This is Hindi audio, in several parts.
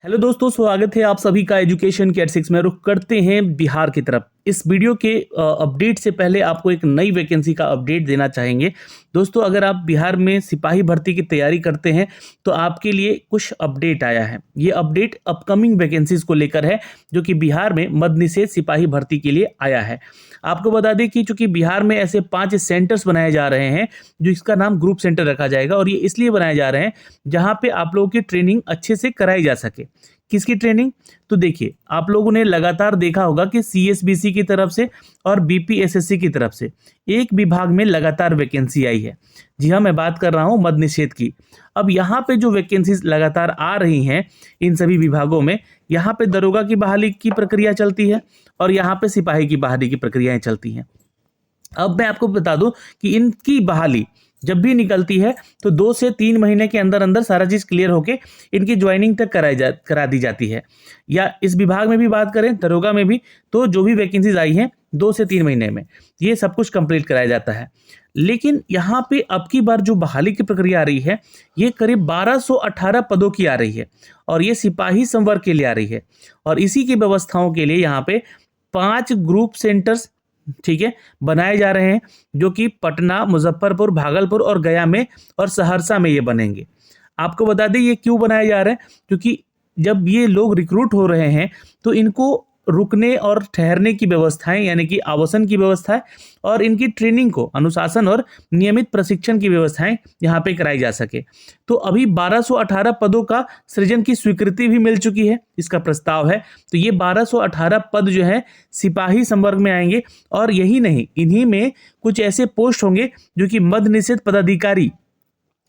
हेलो दोस्तों, स्वागत है आप सभी का एजुकेशन के 6 में। रुख करते हैं बिहार की तरफ। इस वीडियो के अपडेट से पहले आपको एक नई वैकेंसी का अपडेट देना चाहेंगे। दोस्तों, अगर आप बिहार में सिपाही भर्ती की तैयारी करते हैं तो आपके लिए कुछ अपडेट आया है। ये अपडेट अपकमिंग वैकेंसीज को लेकर है, जो कि बिहार में मद्य निषेध सिपाही भर्ती के लिए आया है। आपको बता दें कि चूंकि बिहार में ऐसे 5 सेंटर्स बनाए जा रहे हैं, जो इसका नाम ग्रुप सेंटर रखा जाएगा, और ये इसलिए बनाए जा रहे हैं जहां पे आप लोगों की ट्रेनिंग अच्छे से कराई जा सके। किसकी ट्रेनिंग? तो देखिए, आप लोगों ने लगातार देखा होगा कि सीएसबीसी की तरफ से और बीपीएसएससी की तरफ से एक विभाग में लगातार वैकेंसी आई है। जी हाँ, मैं बात कर रहा हूं मद्य निषेध की। अब यहाँ पे जो वैकेंसीज लगातार आ रही हैं इन सभी विभागों में, यहाँ पे दरोगा की बहाली की प्रक्रिया चलती है और यहाँ पे सिपाही की बहाली की प्रक्रियाएं चलती हैं। अब मैं आपको बता दूं कि इनकी बहाली जब भी निकलती है तो 2 से 3 महीने के अंदर अंदर सारा चीज क्लियर होके इनकी ज्वाइनिंग तक करा दी जाती है। या इस विभाग में भी बात करें, दरोगा में भी, तो जो भी वैकेंसीज आई हैं 2 से 3 महीने में ये सब कुछ कंप्लीट कराया जाता है। लेकिन यहाँ पे अब की बार जो बहाली की प्रक्रिया आ रही है, ये करीब 1218 पदों की आ रही है और ये सिपाही संवर्ग के लिए आ रही है। और इसी की व्यवस्थाओं के लिए यहाँ पे 5 ग्रुप सेंटर्स, ठीक है, बनाए जा रहे हैं, जो कि पटना, मुजफ्फरपुर, भागलपुर और गया में और सहरसा में ये बनेंगे। आपको बता दें ये क्यों बनाए जा रहे हैं, क्योंकि जब ये लोग रिक्रूट हो रहे हैं तो इनको रुकने और ठहरने की व्यवस्थाएं, यानी कि आवासन की व्यवस्था है, और इनकी ट्रेनिंग को, अनुशासन और नियमित प्रशिक्षण की व्यवस्थाएं यहाँ पे कराई जा सके। तो अभी 1218 पदों का सृजन की स्वीकृति भी मिल चुकी है, इसका प्रस्ताव है। तो ये 1218 पद जो है सिपाही संवर्ग में आएंगे। और यही नहीं, इन्हीं में कुछ ऐसे पोस्ट होंगे जो कि मद्य निषेध पदाधिकारी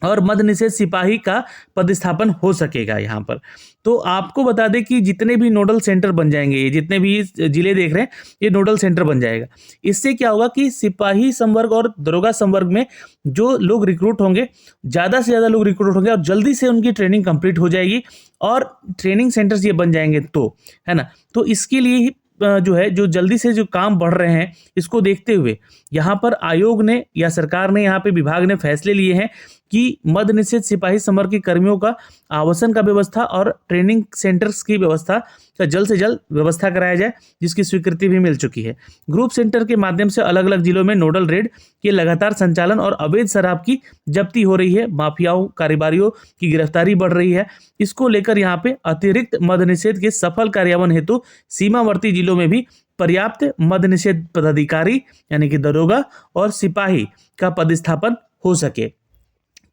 और मद्य निषेध सिपाही का पदस्थापन हो सकेगा यहाँ पर। तो आपको बता दें कि जितने भी नोडल सेंटर बन जाएंगे, ये जितने भी जिले देख रहे हैं, ये नोडल सेंटर बन जाएगा। इससे क्या होगा कि सिपाही संवर्ग और दरोगा संवर्ग में जो लोग रिक्रूट होंगे, ज़्यादा से ज़्यादा लोग रिक्रूट होंगे और जल्दी से उनकी ट्रेनिंग कंप्लीट हो जाएगी और ट्रेनिंग सेंटर्स ये बन जाएंगे, तो है ना। तो इसके लिए ही जो है, जो जल्दी से जो काम बढ़ रहे हैं, इसको देखते हुए यहाँ पर आयोग ने या सरकार ने, यहाँ पे विभाग ने फैसले लिए हैं कि मद्य निषेध सिपाही संवर्ग के कर्मियों का आवासन का व्यवस्था और ट्रेनिंग सेंटर्स की व्यवस्था का जल्द से जल्द व्यवस्था कराया जाए, जिसकी स्वीकृति भी मिल चुकी है। ग्रुप सेंटर के माध्यम से अलग अलग जिलों में नोडल रेड के लगातार संचालन और अवैध शराब की जब्ती हो रही है, माफियाओं, कारोबारियों की गिरफ्तारी बढ़ रही है। इसको लेकर यहाँ पे अतिरिक्त मद्य निषेध के सफल कार्यान्वयन हेतु सीमावर्ती जिलों में भी पर्याप्त मद्य निषेध पदाधिकारी, यानी कि दरोगा और सिपाही का पदस्थापन हो सके।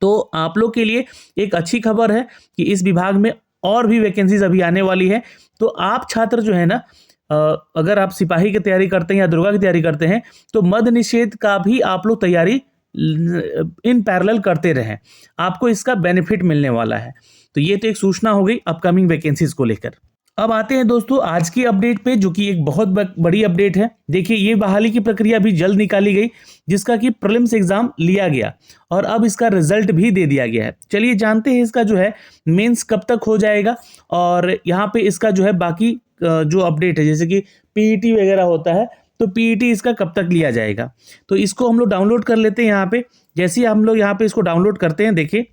तो आप लोग के लिए एक अच्छी खबर है कि इस विभाग में और भी वैकेंसीज अभी आने वाली है। तो आप छात्र जो है ना, अगर आप सिपाही की तैयारी करते हैं या दरोगा की तैयारी करते हैं, तो मद्य निषेध का भी आप लोग तैयारी इन पैरेलल करते रहें, आपको इसका बेनिफिट मिलने वाला है। तो ये तो एक सूचना हो गई अपकमिंग वैकेंसीज को लेकर। अब आते हैं दोस्तों आज की अपडेट पे, जो कि एक बहुत बड़ी अपडेट है। देखिए, ये बहाली की प्रक्रिया भी जल्द निकाली गई, जिसका कि प्रीलिम्स एग्जाम लिया गया और अब इसका रिजल्ट भी दे दिया गया है। चलिए जानते हैं इसका जो है मेंस कब तक हो जाएगा, और यहाँ पे इसका जो है बाकी जो अपडेट है, जैसे कि पीईटी वगैरह होता है, तो पीईटी इसका कब तक लिया जाएगा। तो इसको हम लोग डाउनलोड कर लेते हैं। यहाँ पे जैसे ही हम लोग यहाँ पे इसको डाउनलोड करते हैं, देखिए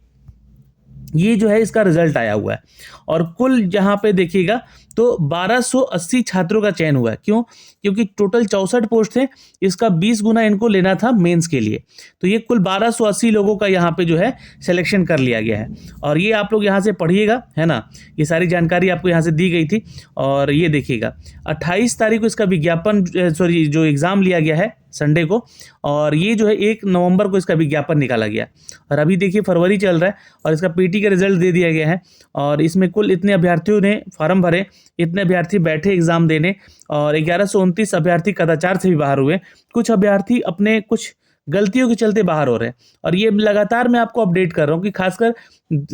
ये जो है इसका रिजल्ट आया हुआ है, और कुल यहाँ पे देखिएगा तो 1280 छात्रों का चयन हुआ है। क्यों? क्योंकि टोटल 64 पोस्ट थे, इसका 20 गुना इनको लेना था मेंस के लिए। तो ये कुल 1280 लोगों का यहाँ पे जो है सिलेक्शन कर लिया गया है। और ये आप लोग यहाँ से पढ़िएगा, है ना, ये सारी जानकारी आपको यहाँ से दी गई थी। और ये देखिएगा 28 तारीख को इसका विज्ञापन, जो एग्ज़ाम लिया गया है संडे को, और ये जो है 1 नवंबर को इसका विज्ञापन निकाला गया। और अभी देखिए फरवरी चल रहा है और इसका पीटी का रिजल्ट दे दिया गया है। और इसमें कुल इतने अभ्यर्थियों ने फॉर्म भरे, इतने अभ्यर्थी बैठे एग्जाम देने, और 1129 अभ्यर्थी कदाचार से भी बाहर हुए। कुछ अभ्यर्थी अपने कुछ गलतियों के चलते बाहर हो रहे हैं, और ये लगातार मैं आपको अपडेट कर रहा हूँ कि खासकर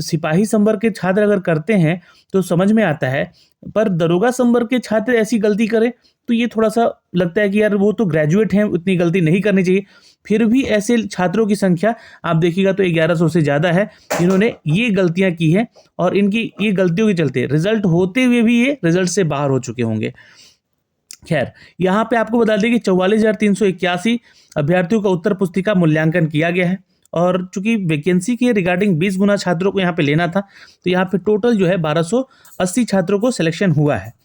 सिपाही संवर्ग के छात्र अगर करते हैं तो समझ में आता है, पर दरोगा संवर्ग के छात्र ऐसी गलती करें तो ये थोड़ा सा लगता है कि यार वो तो ग्रेजुएट हैं, उतनी गलती नहीं करनी चाहिए। फिर भी ऐसे छात्रों की संख्या आप देखिएगा तो 1100 से ज़्यादा है जिन्होंने ये गलतियां की हैं, और इनकी ये गलतियों के चलते रिजल्ट होते हुए भी ये रिजल्ट से बाहर हो चुके होंगे। खैर, यहाँ पे आपको बता दें कि 44,381 अभ्यर्थियों का उत्तर पुस्तिका मूल्यांकन किया गया है, और चूंकि वैकेंसी के रिगार्डिंग 20 गुना छात्रों को यहाँ पे लेना था, तो यहाँ पे टोटल जो है 1280 छात्रों को सिलेक्शन हुआ है।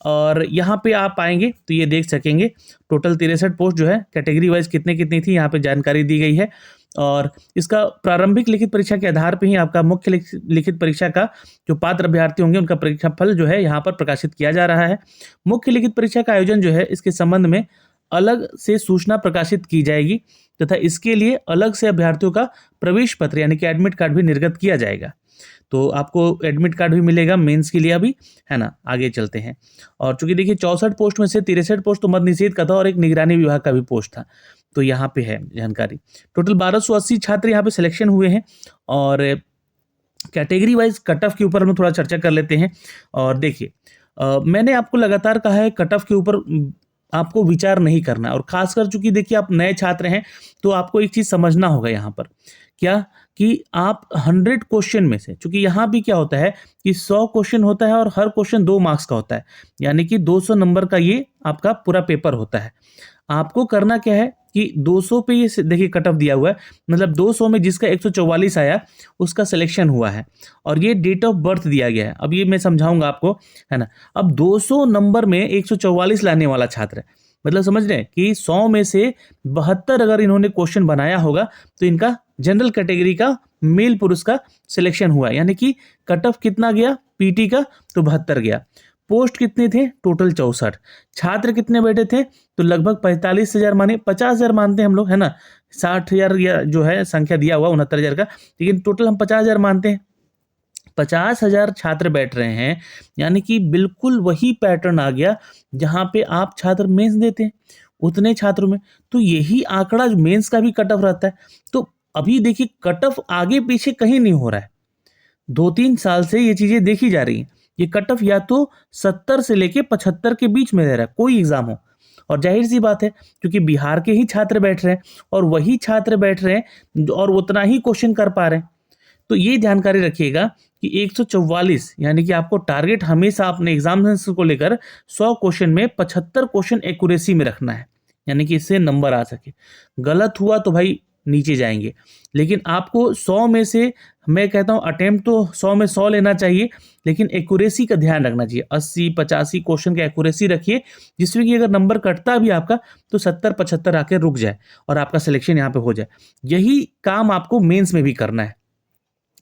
और यहाँ पे आप आएंगे तो ये देख सकेंगे टोटल 63 पोस्ट जो है कैटेगरी वाइज कितने कितनी थी यहाँ पे जानकारी दी गई है। और इसका प्रारंभिक लिखित परीक्षा के आधार पे ही आपका मुख्य लिखित परीक्षा का जो पात्र अभ्यर्थी होंगे उनका परीक्षा फल जो है यहाँ पर प्रकाशित किया जा रहा है। मुख्य लिखित परीक्षा का आयोजन जो है इसके संबंध में अलग से सूचना प्रकाशित की जाएगी तथा इसके लिए अलग से अभ्यर्थियों का प्रवेश पत्र यानी कि एडमिट कार्ड भी निर्गत किया जाएगा। तो आपको एडमिट कार्ड भी मिलेगा मेंस के लिए अभी, है ना। आगे चलते हैं। और चूंकि देखिए 64 पोस्ट में से 63 पोस्ट तो मद निषेध का था और एक निगरानी विभाग का भी पोस्ट था, तो यहाँ पे है जानकारी। टोटल 1280 छात्र यहाँ पे सिलेक्शन हुए हैं। और कैटेगरी वाइज कट ऑफ के ऊपर हम थोड़ा चर्चा कर लेते हैं। और देखिए मैंने आपको लगातार कहा है कट ऑफ के ऊपर आपको विचार नहीं करना, और खासकर चूंकि देखिए आप नए छात्र हैं तो आपको एक चीज समझना होगा यहाँ पर क्या कि आप 100 क्वेश्चन में से, चूंकि यहाँ भी क्या होता है कि 100 क्वेश्चन होता है और हर क्वेश्चन 2 मार्क्स का होता है, यानी कि 200 नंबर का ये आपका पूरा पेपर होता है। आपको करना क्या है कि 200 पे ये देखिए कट ऑफ दिया हुआ है, मतलब 200 में जिसका 144 आया उसका सिलेक्शन हुआ है, और ये डेट ऑफ बर्थ दिया गया है। अब ये मैं समझाऊंगा आपको, है ना। अब 200 नंबर में 144 लाने वाला छात्र है, मतलब समझ रहे हैं कि 100 में से 72 अगर इन्होंने क्वेश्चन बनाया होगा तो इनका जनरल कैटेगरी का मेल पुरुष का सिलेक्शन हुआ, यानी कि कट ऑफ कितना गया पीटी का, तो 72 गया। पोस्ट कितने थे टोटल 64, छात्र कितने बैठे थे तो लगभग 45,000 माने 50,000 मानते हैं हम लोग, है ना। 60,000 या जो है संख्या दिया हुआ 69,000 का, लेकिन टोटल हम 50,000 मानते हैं। 50,000 छात्र बैठ रहे हैं, यानी कि बिल्कुल वही पैटर्न आ गया जहां पे आप छात्र मेंस देते हैं उतने छात्रों में, तो यही आंकड़ा मेंस का भी कट ऑफ रहता है। तो अभी देखिए कट ऑफ आगे पीछे कहीं नहीं हो रहा है, 2-3 साल से ये चीजें देखी जा रही हैं। ये कट ऑफ या तो 70 से लेके 75 के बीच में रह रहा है कोई एग्जाम हो, और जाहिर सी बात है क्योंकि बिहार के ही छात्र बैठ रहे हैं और वही छात्र बैठ रहे हैं और उतना ही क्वेश्चन कर पा रहे हैं। तो ये जानकारी रखिएगा कि 144 यानी कि आपको टारगेट हमेशा अपने एग्जामिनेशन को लेकर 100 क्वेश्चन में 75 क्वेश्चन एक्यूरेसी में रखना है, यानी कि इससे नंबर आ सके। गलत हुआ तो भाई नीचे जाएंगे, लेकिन आपको 100 में से, मैं कहता हूं अटेम्प्ट तो 100 में 100 लेना चाहिए, लेकिन एक्यूरेसी का ध्यान रखना चाहिए। 80-85 क्वेश्चन का एक्यूरेसी रखिए, जिसमें कि अगर नंबर कटता भी आपका तो 70-75 आके रुक जाए और आपका सिलेक्शन यहाँ पे हो जाए। यही काम आपको मेंस में भी करना है।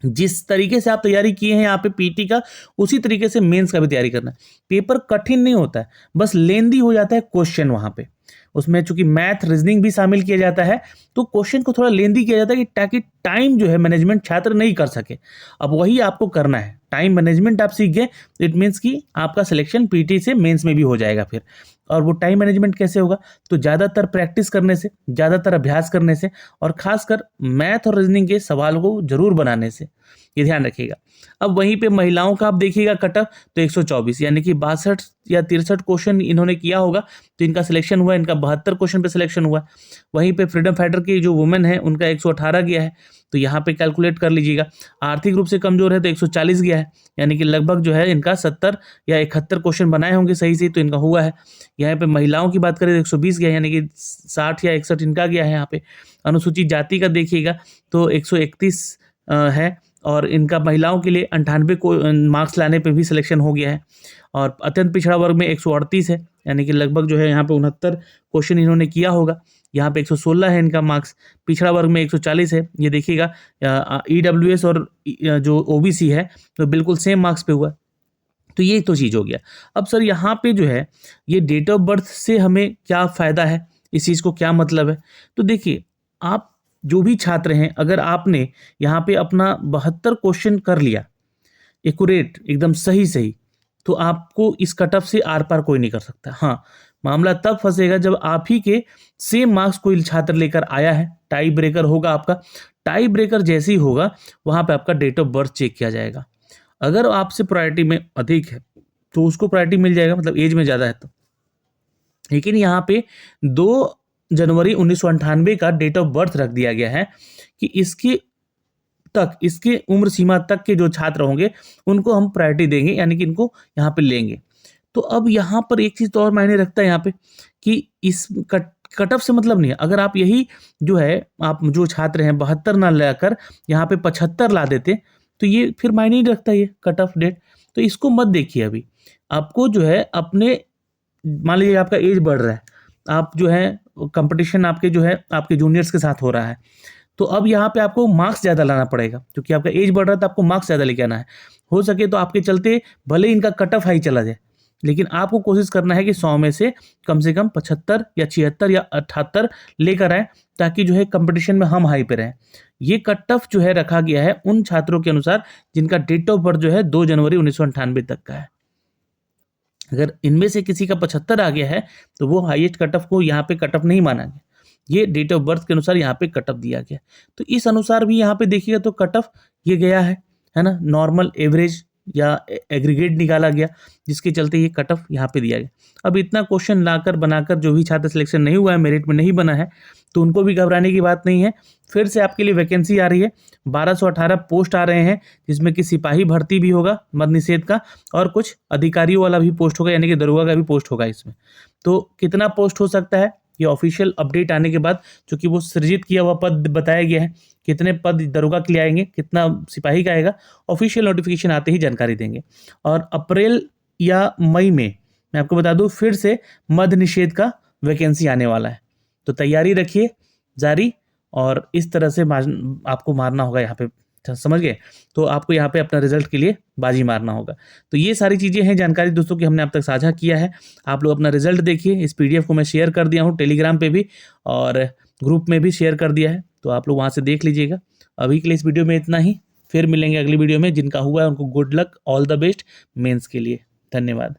जिस तरीके से आप तैयारी किए हैं यहाँ पे पीटी का, उसी तरीके से मेंस का भी तैयारी करना है। पेपर कठिन नहीं होता है, बस लेंदी हो जाता है क्वेश्चन वहां पे। उसमें चूंकि मैथ रीजनिंग भी शामिल किया जाता है तो क्वेश्चन को थोड़ा लेंदी किया जाता है कि ताकि टाइम जो है मैनेजमेंट छात्र नहीं कर सके। अब वही आपको करना है, टाइम मैनेजमेंट आप सीख गए, इट मीन्स कि आपका सिलेक्शन पीटी से मेंस में भी हो जाएगा फिर। और वो टाइम मैनेजमेंट कैसे होगा, तो ज़्यादातर प्रैक्टिस करने से, ज़्यादातर अभ्यास करने से, और खासकर मैथ और रीजनिंग के सवाल को जरूर बनाने से, ये ध्यान रखिएगा। अब वहीं पे महिलाओं का आप देखिएगा कट ऑफ तो 124 यानी कि 62 या 63 क्वेश्चन इन्होंने किया होगा तो इनका सिलेक्शन हुआ, इनका 72 क्वेश्चन पे सिलेक्शन हुआ। वहीं पे फ्रीडम फाइटर की जो वुमेन है उनका 118 गया है, तो यहाँ पे कैलकुलेट कर लीजिएगा। आर्थिक रूप से कमजोर है तो 140 गया है, यानी कि लगभग जो है इनका 70 या 71 क्वेश्चन बनाए होंगे सही से, तो इनका हुआ है। यहाँ पे महिलाओं की बात करें तो 120 गया, यानी कि 60 या 61 इनका गया है। यहाँ पे अनुसूचित जाति का देखिएगा तो 131 है, और इनका महिलाओं के लिए 98 को मार्क्स लाने पे भी सिलेक्शन हो गया है। और अत्यंत पिछड़ा वर्ग में 138 है, यानी कि लगभग जो है यहाँ पे 69 क्वेश्चन इन्होंने किया होगा। यहाँ पे 116 है इनका मार्क्स। पिछड़ा वर्ग में 140 है, ये देखिएगा। EWS और जो OBC है तो बिल्कुल सेम मार्क्स पे हुआ। तो ये तो चीज़ हो गया। अब सर यहाँ पे जो है ये डेट ऑफ बर्थ से हमें क्या फ़ायदा है, इस चीज़ को क्या मतलब है, तो देखिए आप जो भी छात्र हैं, अगर आपने यहाँ पे अपना 72 क्वेश्चन कर लिया एक्यूरेट एकदम सही, तो आपको इस कट ऑफ से आर पार कोई नहीं कर सकता। हाँ, मामला तब फंसेगा जब आप ही के सेम मार्क्स कोई छात्र लेकर आया है, टाई ब्रेकर होगा आपका। टाई ब्रेकर जैसे ही होगा वहाँ पे आपका डेट ऑफ बर्थ चेक किया जाएगा। अगर आपसे प्रायोरिटी में अधिक है तो उसको प्रायोरिटी मिल जाएगा, मतलब एज में ज़्यादा है तो। लेकिन यहाँ पे 2 जनवरी 1998 का डेट ऑफ बर्थ रख दिया गया है कि इसके उम्र सीमा तक के जो छात्र होंगे उनको हम प्रायोरिटी देंगे, यानी कि इनको यहाँ पे लेंगे। तो अब यहाँ पर एक चीज़ तो और मायने रखता है यहाँ पे कि इस कट ऑफ से मतलब नहीं है। अगर आप यही जो है, आप जो छात्र हैं 72 ना लाकर यहाँ पे 75 ला देते तो ये फिर मायने नहीं रखता ये कट ऑफ डेट। तो इसको मत देखिए अभी। आपको जो है अपने, मान लीजिए आपका एज बढ़ रहा है, आप जो है कंपटीशन आपके जो है आपके जूनियर्स के साथ हो रहा है, तो अब यहाँ पे आपको मार्क्स ज़्यादा लाना पड़ेगा, क्योंकि आपका एज बढ़ रहा है तो आपको मार्क्स ज़्यादा लेके आना है। हो सके तो आपके चलते भले इनका कट ऑफ हाई चला जाए, लेकिन आपको कोशिश करना है कि 100 में से कम 75 या 76 या 78 लेकर आए, ताकि जो है कंपटीशन में हम हाई पे रहें। ये कट ऑफ जो है रखा गया है उन छात्रों के अनुसार जिनका डेट ऑफ बर्थ जो है 2 जनवरी 1998 तक का है। अगर इनमें से किसी का 75 आ गया है तो वो हाईएस्ट कट ऑफ को यहाँ पे कट ऑफ नहीं माना गया, ये डेट ऑफ बर्थ के अनुसार यहाँ पे कट ऑफ दिया गया। तो इस अनुसार भी यहाँ पे देखिएगा तो कट ऑफ ये गया है ना, नॉर्मल एवरेज या एग्रीगेट निकाला गया, जिसके चलते ये कट ऑफ यहाँ पे दिया गया। अब इतना क्वेश्चन लाकर बनाकर जो भी छात्र सिलेक्शन नहीं हुआ है, मेरिट में नहीं बना है, तो उनको भी घबराने की बात नहीं है। फिर से आपके लिए वैकेंसी आ रही है, 1218 पोस्ट आ रहे हैं, जिसमें कि सिपाही भर्ती भी होगा मद निषेध का, और कुछ अधिकारियों वाला भी पोस्ट होगा, यानी कि दरोगा का भी पोस्ट होगा इसमें। तो कितना पोस्ट हो सकता है ये ऑफिशियल अपडेट आने के बाद, चूंकि वो सृजित किया हुआ पद बताया गया है, कितने पद दरोगा के लिए आएंगे, कितना सिपाही का आएगा, ऑफिशियल नोटिफिकेशन आते ही जानकारी देंगे। और अप्रैल या मई में मैं आपको बता दूं फिर से मद निषेध का वैकेंसी आने वाला है, तो तैयारी रखिए जारी, और इस तरह से आपको मारना होगा यहाँ पे, समझ गए। तो आपको यहाँ पे अपना रिजल्ट के लिए बाजी मारना होगा। तो ये सारी चीज़ें हैं जानकारी दोस्तों की हमने अब तक साझा किया है। आप लोग अपना रिजल्ट देखिए, इस पीडीएफ को मैं शेयर कर दिया हूँ टेलीग्राम पे भी और ग्रुप में भी शेयर कर दिया है, तो आप लोग वहाँ से देख लीजिएगा। अभी के लिए इस वीडियो में इतना ही, फिर मिलेंगे अगली वीडियो में। जिनका हुआ है उनको good luck, all the best mains के लिए। धन्यवाद।